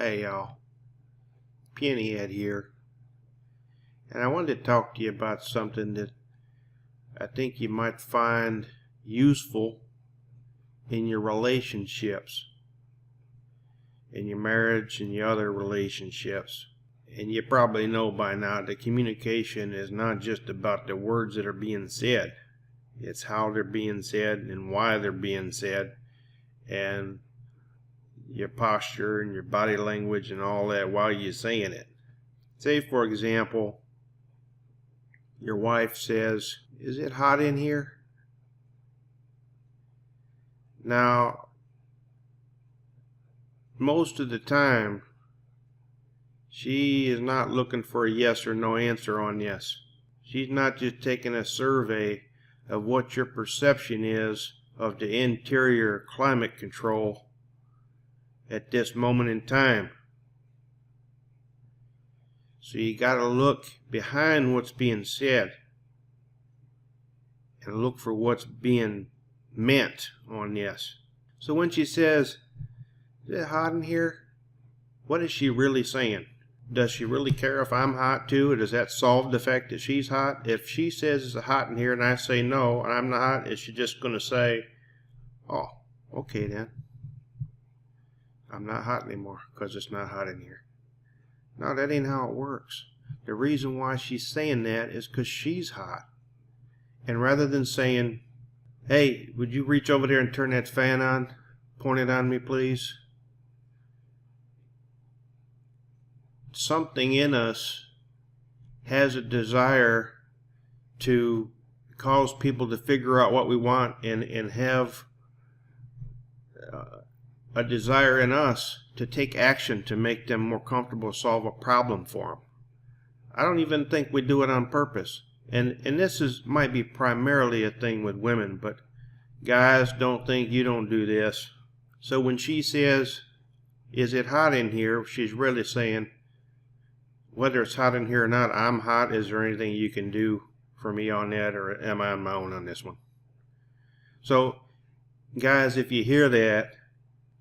Hey y'all, Pennyhead here, and I wanted to talk to you about something that I think you might find useful in your relationships, in your marriage and your other relationships. And you probably know by now that communication is not just about the words that are being said. It's how they're being said and why they're being said, and your posture and your body language and all that while you're saying it. Say, for example, your wife says, "Is it hot in here?" Now, most of the time, she is not looking for a yes or no answer on this. She's not just taking a survey of what your perception is of the interior climate control at this moment in time. So you got to look behind what's being said and look for what's being meant on this. So when she says, "Is it hot in here?" what is she really saying? Does she really care if I'm hot too? Or does that solve the fact that she's hot? If she says it's hot in here and I say no and I'm not, is she just going to say, "Oh, okay then, I'm not hot anymore because it's not hot in here"? No, that ain't how it works. The reason why she's saying that is because she's hot. And rather than saying, "Hey, would you reach over there and turn that fan on? Point it on me, please." Something in us has a desire to cause people to figure out what we want and have a desire in us to take action to make them more comfortable, solve a problem for them. I don't even think we do it on purpose. And this might be primarily a thing with women, but guys, don't think you don't do this. So when she says, "Is it hot in here?" she's really saying, whether it's hot in here or not, I'm hot. Is there anything you can do for me on that, or am I on my own on this one? So, guys, if you hear that,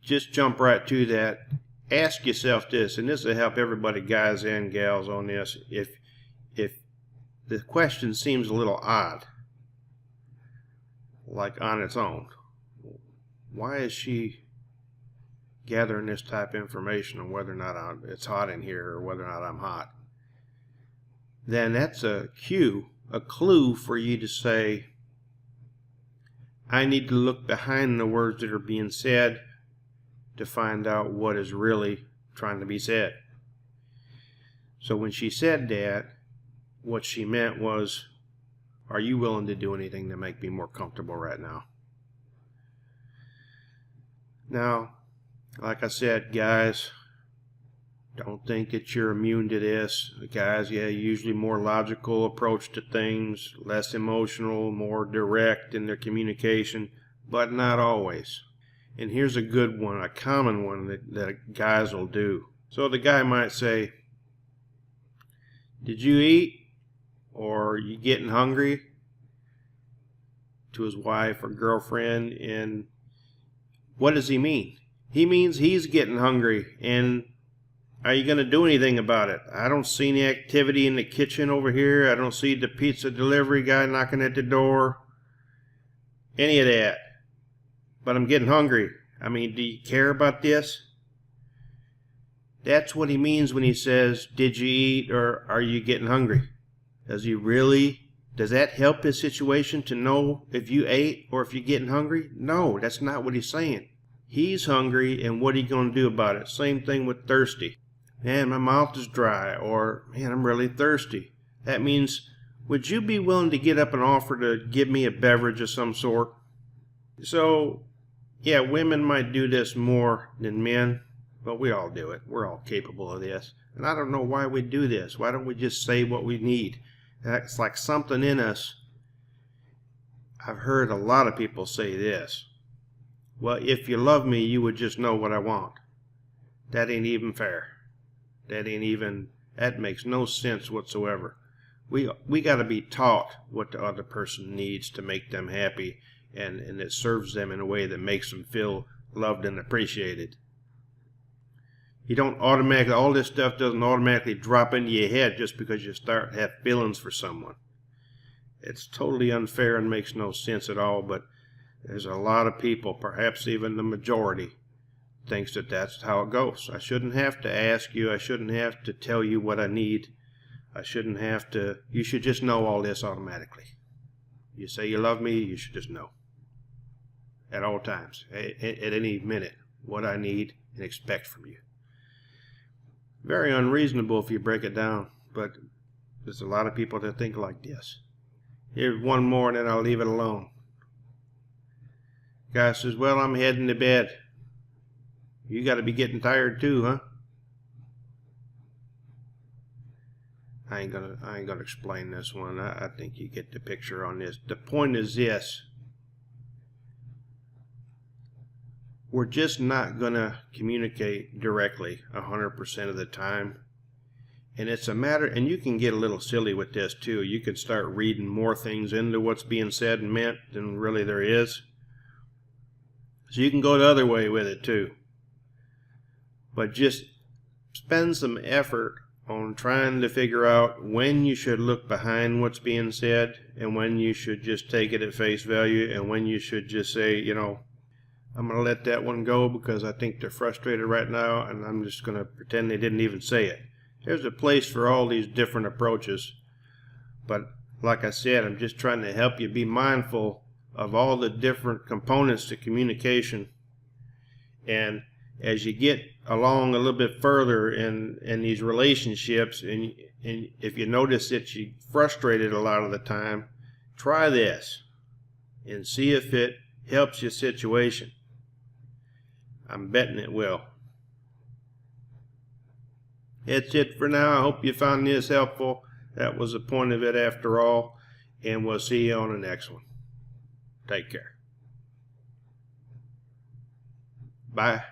just jump right to that. Ask yourself this, and this will help everybody, guys and gals, on this. If the question seems a little odd, like on its own, why is she gathering this type of information on whether or not it's hot in here or whether or not I'm hot? Then that's a clue for you to say, I need to look behind the words that are being said to find out what is really trying to be said. So when she said that, what she meant was, are you willing to do anything to make me more comfortable right now? Now, like I said, guys, don't think that you're immune to this. Guys, usually more logical approach to things, less emotional, more direct in their communication, but not always. And here's a good one, a common one that guys will do. So the guy might say, "Did you eat?" or "You getting hungry?" to his wife or girlfriend. And what does he mean? He means he's getting hungry, and are you going to do anything about it? I don't see any activity in the kitchen over here. I don't see the pizza delivery guy knocking at the door. Any of that. But I'm getting hungry. I mean, do you care about this? That's what he means when he says, "Did you eat?" or "Are you getting hungry?" Does that help his situation to know if you ate or if you're getting hungry? No, that's not what he's saying. He's hungry, and what are you going to do about it? Same thing with thirsty. "Man, my mouth is dry," or "Man, I'm really thirsty." That means, would you be willing to get up and offer to give me a beverage of some sort? So, women might do this more than men, but we all do it. We're all capable of this. And I don't know why we do this. Why don't we just say what we need? That's like something in us. I've heard a lot of people say this. "Well, if you love me, you would just know what I want." That ain't even fair. That makes no sense whatsoever. We got to be taught what the other person needs to make them happy, and it serves them in a way that makes them feel loved and appreciated. You don't automatically, all this stuff doesn't automatically drop into your head just because you start to have feelings for someone. It's totally unfair and makes no sense at all, but there's a lot of people, perhaps even the majority, thinks that that's how it goes. I shouldn't have to ask you. I shouldn't have to tell you what I need. I shouldn't have to. You should just know all this automatically. You say you love me, you should just know. At all times, at any minute, what I need and expect from you. Very unreasonable if you break it down, but there's a lot of people that think like this. Here's one more and then I'll leave it alone. Guy says, well, I'm heading to bed. You got to be getting tired too, huh? I ain't gonna explain this one. I think you get the picture on this. The point is this. We're just not gonna communicate directly 100% of the time. And it's a matter, and you can get a little silly with this too. You can start reading more things into what's being said and meant than really there is. So you can go the other way with it too. But just spend some effort on trying to figure out when you should look behind what's being said and when you should just take it at face value and when you should just say, you know, I'm going to let that one go because I think they're frustrated right now and I'm just going to pretend they didn't even say it. There's a place for all these different approaches, but like I said, I'm just trying to help you be mindful of all the different components to communication. And as you get along a little bit further in these relationships, and if you notice that you're frustrated a lot of the time, try this and see if it helps your situation. I'm betting it will. That's it for now. I hope you found this helpful. That was the point of it after all. And we'll see you on the next one. Take care. Bye.